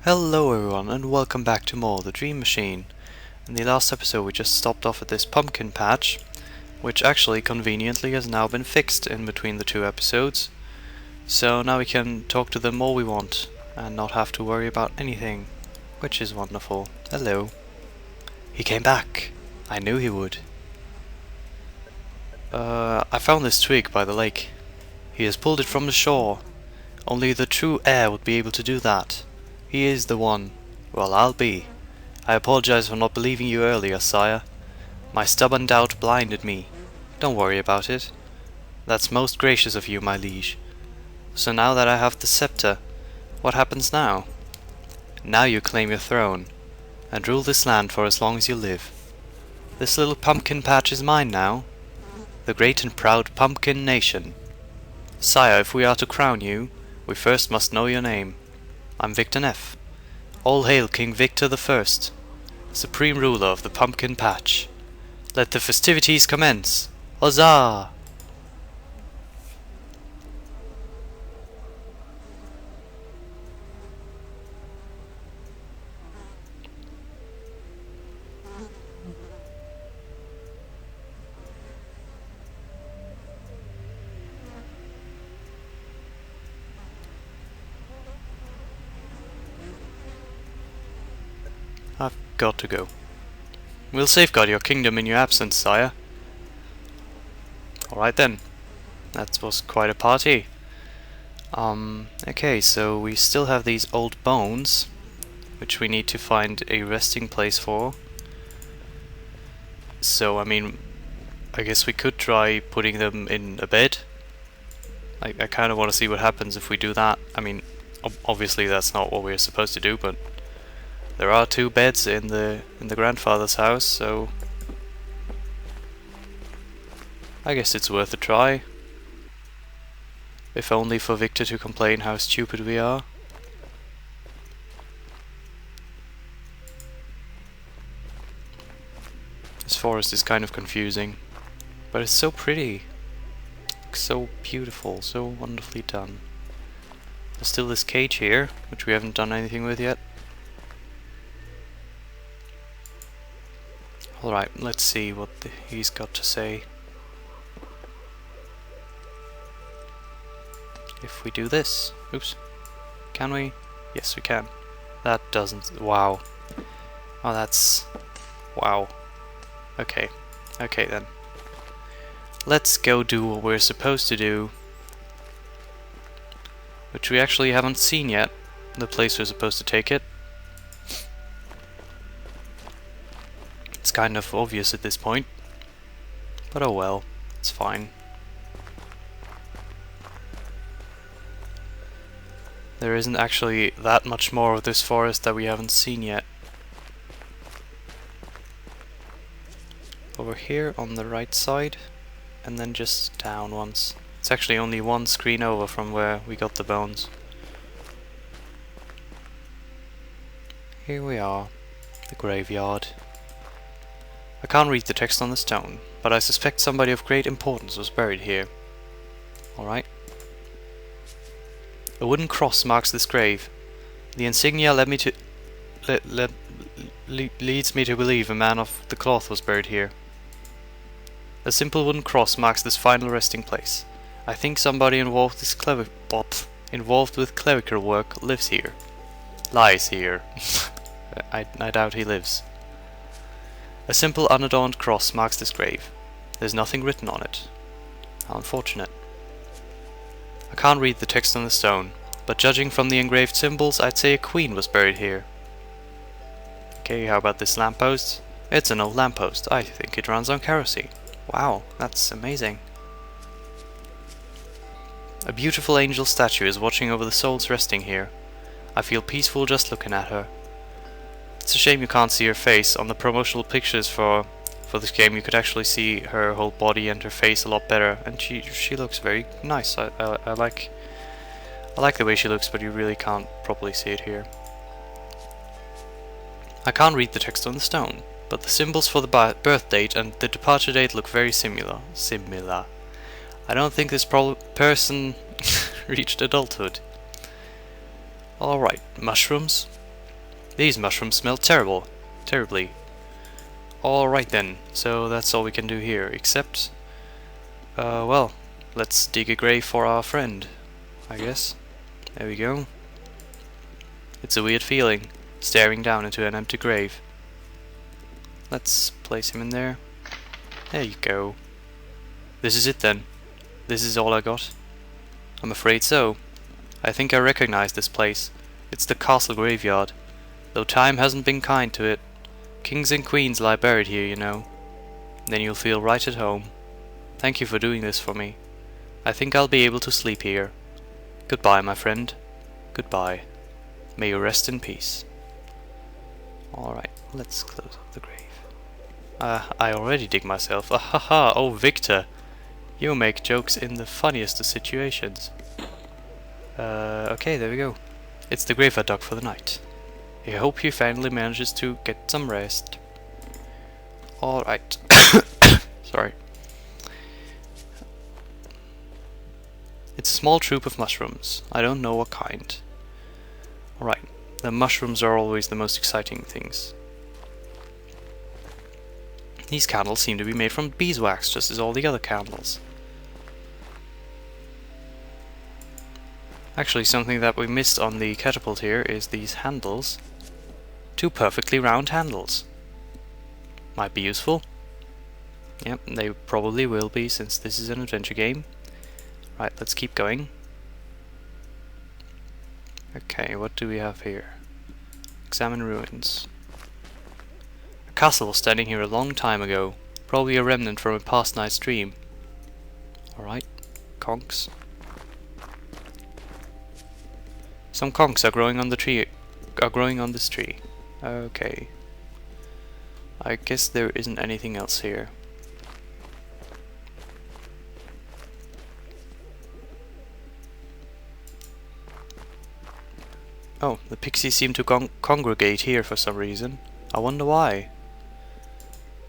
Hello everyone and welcome back to more The Dream Machine. In the last episode we just stopped off at this pumpkin patch, which actually conveniently has now been fixed in between the two episodes. So now we can talk to them all we want and not have to worry about anything, which is wonderful. Hello. He came back. I knew he would. I found this twig by the lake. He has pulled it from the shore. Only the true heir would be able to do that. He is the one. Well, I'll be. I apologize for not believing you earlier, sire. My stubborn doubt blinded me. Don't worry about it. That's most gracious of you, my liege. So now that I have the scepter, what happens now? Now you claim your throne, and rule this land for as long as you live. This little pumpkin patch is mine now. The great and proud pumpkin nation. Sire, if we are to crown you, we first must know your name. I'm Victor Neff. All hail King Victor the First, supreme ruler of the pumpkin patch. Let the festivities commence. Huzzah! I've got to go. We'll safeguard your kingdom in your absence, sire. Alright then. That was quite a party. Okay, so we still have these old bones, which we need to find a resting place for. So, I guess we could try putting them in a bed. I kind of want to see what happens if we do that. Obviously that's not what we're supposed to do, but there are two beds in the grandfather's house, so I guess it's worth a try. If only for Victor to complain how stupid we are. This forest is kind of confusing, but it's so pretty. Looks so beautiful, so wonderfully done. There's still this cage here, which we haven't done anything with yet. Alright, let's see what he's got to say. If we do this... Oops. Can we? Yes, we can. That doesn't... Wow. Oh, that's... Wow. Okay. Okay, then. Let's go do what we're supposed to do. Which we actually haven't seen yet. The place we're supposed to take it. It's kind of obvious at this point, but oh well, it's fine. There isn't actually that much more of this forest that we haven't seen yet. Over here on the right side, and then just down once. It's actually only one screen over from where we got the bones. Here we are, the graveyard. I can't read the text on the stone, but I suspect somebody of great importance was buried here. Alright. A wooden cross marks this grave. The insignia leads me to believe a man of the cloth was buried here. A simple wooden cross marks this final resting place. I think somebody involved with clerical work lives here. Lies here. I doubt he lives. A simple unadorned cross marks this grave. There's nothing written on it. How unfortunate. I can't read the text on the stone, but judging from the engraved symbols, I'd say a queen was buried here. Okay, how about this lamppost? It's an old lamppost. I think it runs on kerosene. Wow, that's amazing. A beautiful angel statue is watching over the souls resting here. I feel peaceful just looking at her. It's a shame you can't see her face. On the promotional pictures for this game you could actually see her whole body and her face a lot better, and she looks very nice. I like the way she looks, but you really can't properly see it here. I can't read the text on the stone, but the symbols for the birth date and the departure date look very similar. I don't think this person reached adulthood. Alright, mushrooms. These mushrooms smell terrible. Terribly. Alright then, so that's all we can do here, except... well, let's dig a grave for our friend, I guess. There we go. It's a weird feeling, staring down into an empty grave. Let's place him in there. There you go. This is it then. This is all I got. I'm afraid so. I think I recognize this place. It's the castle graveyard. Though time hasn't been kind to it. Kings and queens lie buried here, you know. Then you'll feel right at home. Thank you for doing this for me. I think I'll be able to sleep here. Goodbye, my friend. Goodbye. May you rest in peace. Alright, let's close up the grave. I already dig myself. Ahaha, oh Victor. You make jokes in the funniest of situations. Okay, there we go. It's the grave I dug for the night. I hope he finally manages to get some rest. Alright. Sorry. It's a small troop of mushrooms. I don't know what kind. Alright. The mushrooms are always the most exciting things. These candles seem to be made from beeswax, just as all the other candles. Actually, something that we missed on the catapult here is these handles. 2 perfectly round handles. Might be useful. Yep, they probably will be, since this is an adventure game. Right, let's keep going. Okay, what do we have here? Examine ruins. A castle was standing here a long time ago. Probably a remnant from a past night's dream. Alright, conchs. Some conchs are growing on the tree. This tree. Okay. I guess there isn't anything else here. Oh, the pixies seem to congregate here for some reason. I wonder why.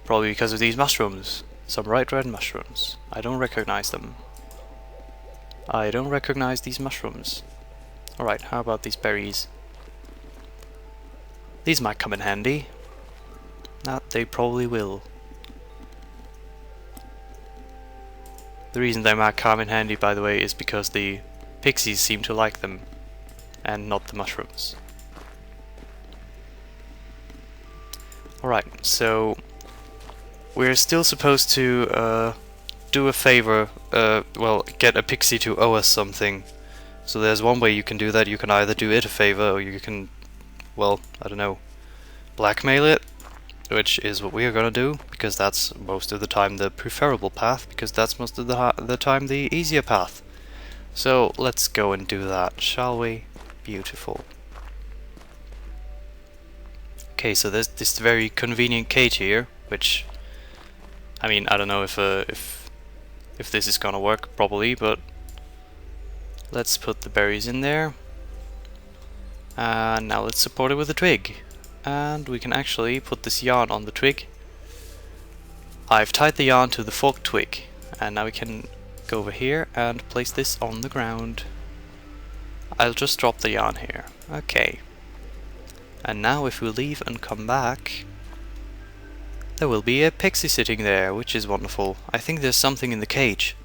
Probably because of these mushrooms. Some bright red mushrooms. I don't recognize them. I don't recognize these mushrooms. Alright, how about these berries? These might come in handy. That they probably will. The reason they might come in handy, by the way, is because the pixies seem to like them, and not the mushrooms. Alright, so we're still supposed to do a favor, well, get a pixie to owe us something. So there's one way you can do that. You can either do it a favor, or you can, well, I don't know, blackmail it, which is what we are gonna do, because that's most of the time the preferable path, because that's most of the time the easier path. So let's go and do that, shall we? Beautiful. Okay, so there's this very convenient cage here, which, I mean, I don't know if this is gonna work properly, but let's put the berries in there. And now let's support it with a twig. And we can actually put this yarn on the twig. I've tied the yarn to the forked twig. And now we can go over here and place this on the ground. I'll just drop the yarn here. Okay. And now if we leave and come back, there will be a pixie sitting there, which is wonderful. I think there's something in the cage.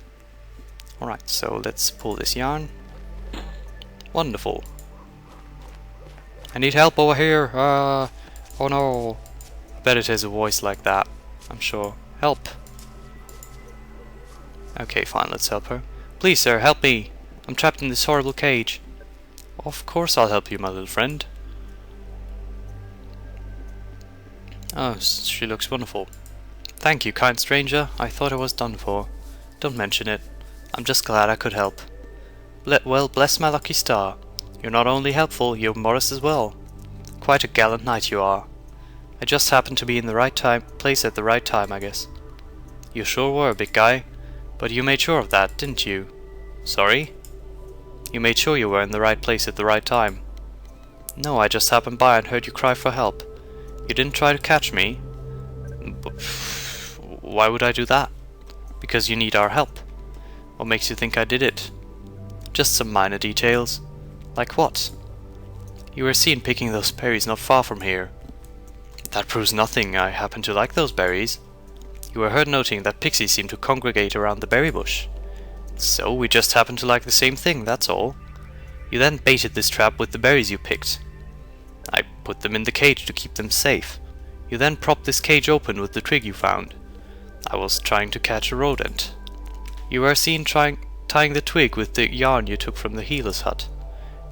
Alright, so let's pull this yarn. Wonderful. I need help over here. Oh no. I bet it has a voice like that. I'm sure. Help. Okay, fine, let's help her. Please, sir, help me. I'm trapped in this horrible cage. Of course I'll help you, my little friend. Oh, she looks wonderful. Thank you, kind stranger. I thought I was done for. Don't mention it. I'm just glad I could help. Well, bless my lucky star. You're not only helpful, you're modest as well. Quite a gallant knight you are. I just happened to be in the right place at the right time, I guess. You sure were, big guy. But you made sure of that, didn't you? Sorry? You made sure you were in the right place at the right time. No, I just happened by and heard you cry for help. You didn't try to catch me. But why would I do that? Because you need our help. What makes you think I did it? Just some minor details. Like what? You were seen picking those berries not far from here. That proves nothing. I happen to like those berries. You were heard noting that pixies seem to congregate around the berry bush. So we just happen to like the same thing, that's all. You then baited this trap with the berries you picked. I put them in the cage to keep them safe. You then propped this cage open with the twig you found. I was trying to catch a rodent. You were seen tying the twig with the yarn you took from the healer's hut,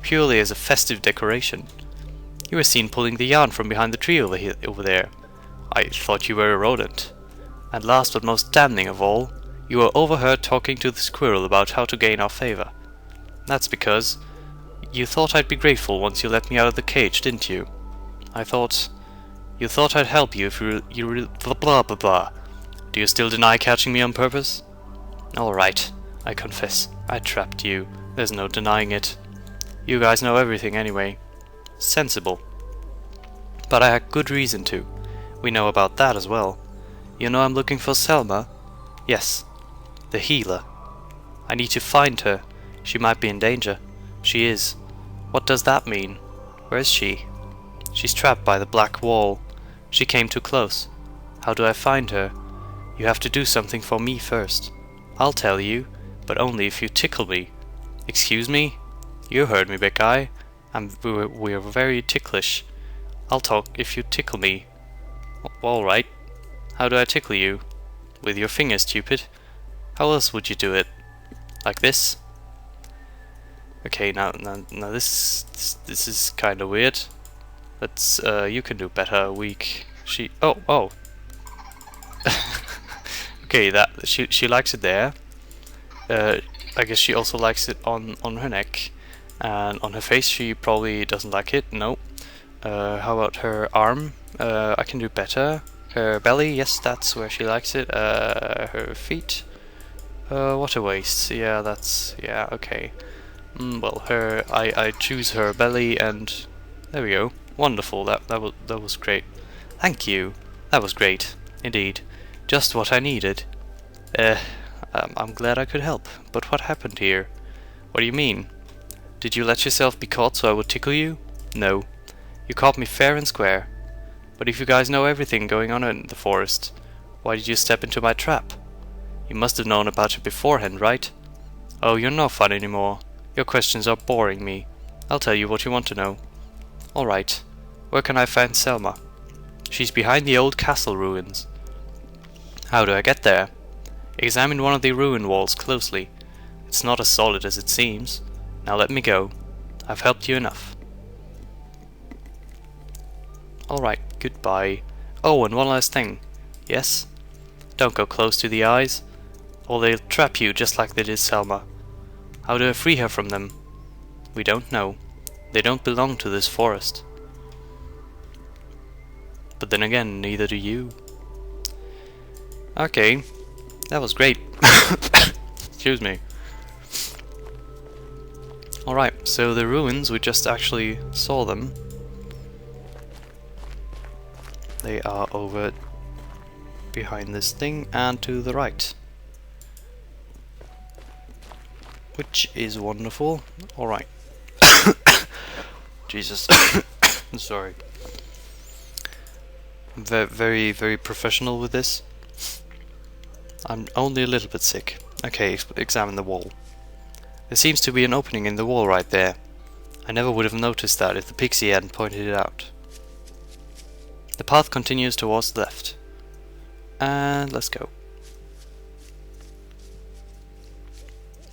purely as a festive decoration. You were seen pulling the yarn from behind the tree over there. I thought you were a rodent. And last but most damning of all, you were overheard talking to the squirrel about how to gain our favor. That's because you thought I'd be grateful once you let me out of the cage, didn't you? You thought I'd help you if you blah blah blah blah. Do you still deny catching me on purpose? Alright, I confess, I trapped you. There's no denying it. You guys know everything anyway. Sensible. But I had good reason to. We know about that as well. You know I'm looking for Selma? Yes, the healer. I need to find her. She might be in danger. She is. What does that mean? Where is she? She's trapped by the black wall. She came too close. How do I find her? You have to do something for me first. I'll tell you, but only if you tickle me. Excuse me? You heard me, big guy. We're very ticklish. I'll talk if you tickle me. Alright. How do I tickle you? With your finger, stupid. How else would you do it? Like this? Okay, now this is kind of weird. Let's you can do better. Weak. Oh. Okay, she likes it there. I guess she also likes it on her neck, and on her face she probably doesn't like it. No. How about her arm? I can do better. Her belly, yes, that's where she likes it. Her feet. What a waste. Yeah, okay. Well, I choose her belly, and there we go. Wonderful. That was great. Thank you. That was great, indeed. Just what I needed. I'm glad I could help. But what happened here? What do you mean? Did you let yourself be caught so I would tickle you? No. You caught me fair and square. But if you guys know everything going on in the forest, why did you step into my trap? You must have known about it beforehand, right? Oh, you're no fun anymore. Your questions are boring me. I'll tell you what you want to know. Alright. Where can I find Selma? She's behind the old castle ruins. How do I get there? Examine one of the ruin walls closely. It's not as solid as it seems. Now let me go. I've helped you enough. Alright, goodbye. Oh, and one last thing. Yes? Don't go close to the eyes, or they'll trap you just like they did Selma. How do I free her from them? We don't know. They don't belong to this forest. But then again, neither do you. Okay, that was great. Excuse me. Alright, so the ruins, we just actually saw them. They are over behind this thing and to the right. Which is wonderful. Alright. Jesus. I'm sorry. I'm very, very professional with this. I'm only a little bit sick. Okay, examine the wall. There seems to be an opening in the wall right there. I never would have noticed that if the pixie hadn't pointed it out. The path continues towards the left. And let's go.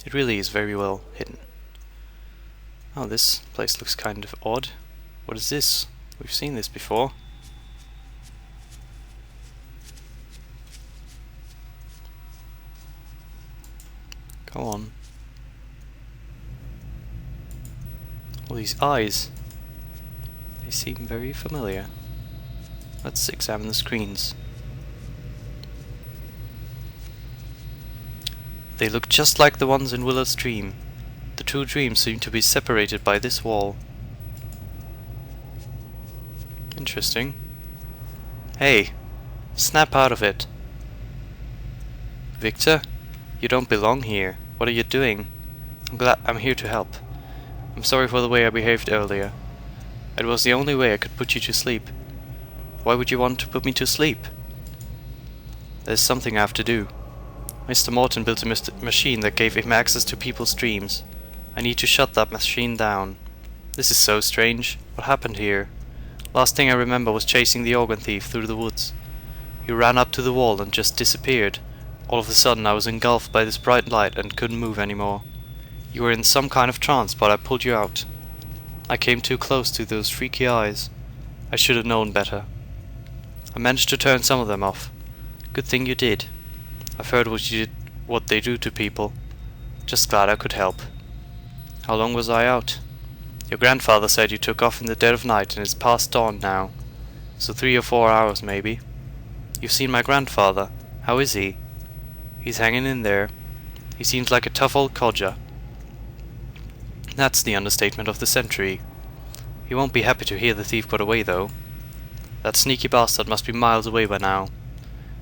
It really is very well hidden. Oh, this place looks kind of odd. What is this? We've seen this before. Go on. All these eyes. They seem very familiar. Let's examine the screens. They look just like the ones in Willard's dream. The two dreams seem to be separated by this wall. Interesting. Hey, snap out of it. Victor, you don't belong here. What are you doing? I'm here to help. I'm sorry for the way I behaved earlier. It was the only way I could put you to sleep. Why would you want to put me to sleep? There's something I have to do. Mr. Martin built a machine that gave him access to people's dreams. I need to shut that machine down. This is so strange. What happened here? Last thing I remember was chasing the organ thief through the woods. He ran up to the wall and just disappeared. All of a sudden I was engulfed by this bright light and couldn't move anymore. You were in some kind of trance, but I pulled you out. I came too close to those freaky eyes. I should have known better. I managed to turn some of them off. Good thing you did. I've heard what they do to people. Just glad I could help. How long was I out? Your grandfather said you took off in the dead of night and it's past dawn now. So 3 or 4 hours maybe. You've seen my grandfather. How is he? He's hanging in there. He seems like a tough old codger. That's the understatement of the century. He won't be happy to hear the thief got away though. That sneaky bastard must be miles away by now.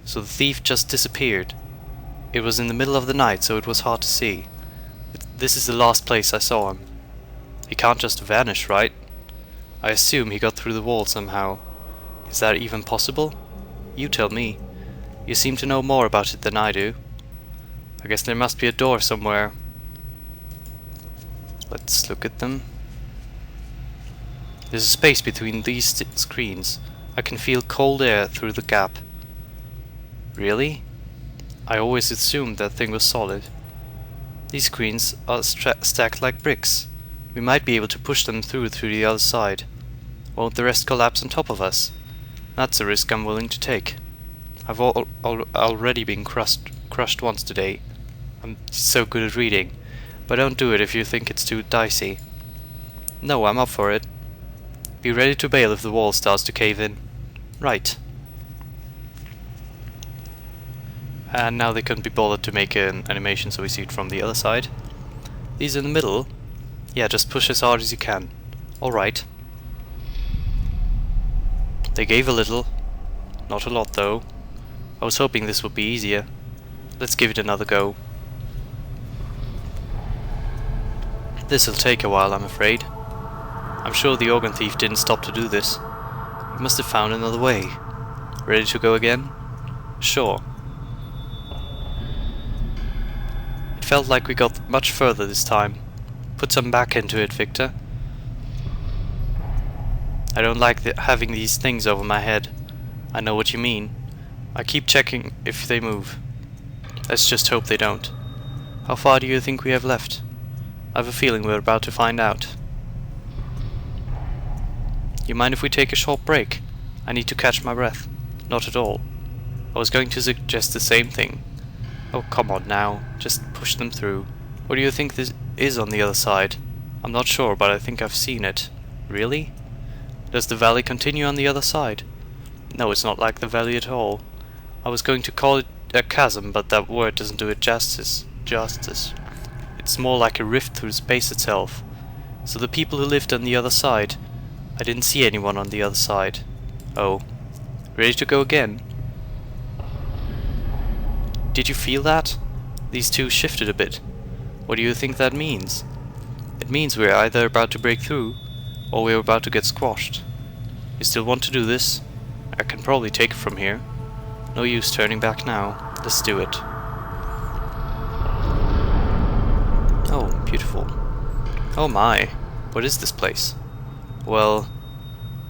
So the thief just disappeared. It was in the middle of the night, so it was hard to see. This is the last place I saw him. He can't just vanish, right? I assume he got through the wall somehow. Is that even possible? You tell me. You seem to know more about it than I do. I guess there must be a door somewhere. Let's look at them. There's a space between these screens. I can feel cold air through the gap. Really? I always assumed that thing was solid. These screens are stacked like bricks. We might be able to push them through the other side. Won't the rest collapse on top of us? That's a risk I'm willing to take. I've already been crushed once today. I'm so good at reading. But don't do it if you think it's too dicey. No, I'm up for it. Be ready to bail if the wall starts to cave in. Right. And now they couldn't be bothered to make an animation, so we see it from the other side. These in the middle. Yeah, just push as hard as you can. Alright. They gave a little. Not a lot though. I was hoping this would be easier. Let's give it another go. This'll take a while, I'm afraid. I'm sure the organ thief didn't stop to do this. He must have found another way. Ready to go again? Sure. It felt like we got much further this time. Put some back into it, Victor. I don't like having these things over my head. I know what you mean. I keep checking if they move. Let's just hope they don't. How far do you think we have left? I have a feeling we're about to find out. You mind if we take a short break? I need to catch my breath. Not at all. I was going to suggest the same thing. Oh, come on now. Just push them through. What do you think this is on the other side? I'm not sure, but I think I've seen it. Really? Does the valley continue on the other side? No, it's not like the valley at all. I was going to call it a chasm, but that word doesn't do it justice. It's more like a rift through space itself. So the people who lived on the other side... I didn't see anyone on the other side. Oh. Ready to go again? Did you feel that? These two shifted a bit. What do you think that means? It means we're either about to break through, or we're about to get squashed. You still want to do this? I can probably take it from here. No use turning back now. Let's do it. Oh, beautiful. Oh my, what is this place? Well,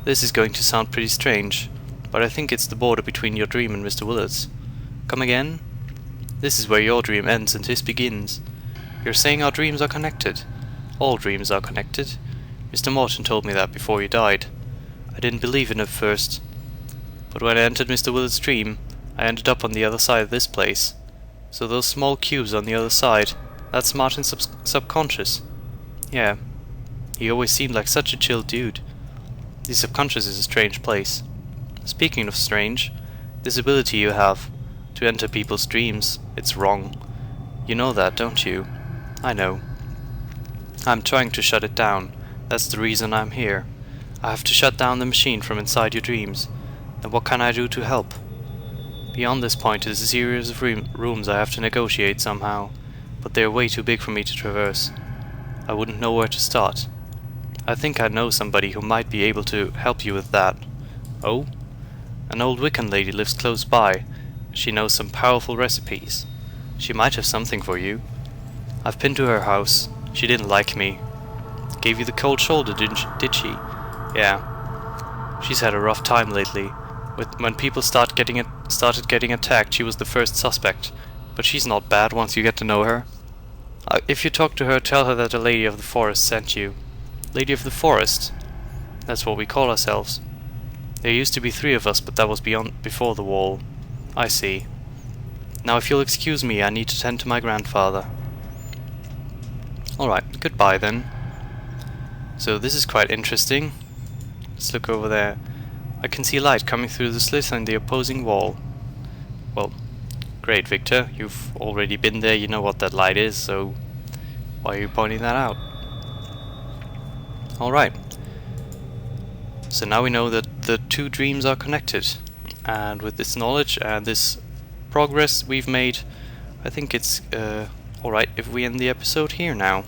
this is going to sound pretty strange, but I think it's the border between your dream and Mr. Willard's. Come again? This is where your dream ends and his begins. You're saying our dreams are connected. All dreams are connected. Mr. Martin told me that before he died. I didn't believe in it at first. But when I entered Mr. Willard's dream, I ended up on the other side of this place. So those small cubes on the other side, that's Martin's subconscious. Yeah. He always seemed like such a chill dude. The subconscious is a strange place. Speaking of strange, this ability you have, to enter people's dreams, it's wrong. You know that, don't you? I know. I'm trying to shut it down. That's the reason I'm here. I have to shut down the machine from inside your dreams. Then what can I do to help? Beyond this point is a series of rooms I have to negotiate somehow, but they're way too big for me to traverse. I wouldn't know where to start. I think I know somebody who might be able to help you with that. Oh? An old Wiccan lady lives close by. She knows some powerful recipes. She might have something for you. I've been to her house. She didn't like me. Gave you the cold shoulder, did she? Yeah. She's had a rough time lately. When people started getting attacked, she was the first suspect. But she's not bad once you get to know her. If you talk to her, tell her that the Lady of the Forest sent you. Lady of the Forest? That's what we call ourselves. There used to be 3 of us, but that was before the wall. I see. Now if you'll excuse me, I need to tend to my grandfather. Alright, goodbye then. So this is quite interesting. Let's look over there. I can see light coming through the slit in the opposing wall. Well, great, Victor. You've already been there, you know what that light is, so why are you pointing that out? Alright. So now we know that the 2 dreams are connected. And with this knowledge and this progress we've made, I think it's alright if we end the episode here now.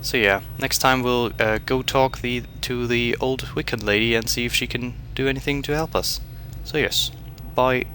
So yeah, next time we'll go talk to the old Wiccan lady and see if she can do anything to help us. So yes, bye.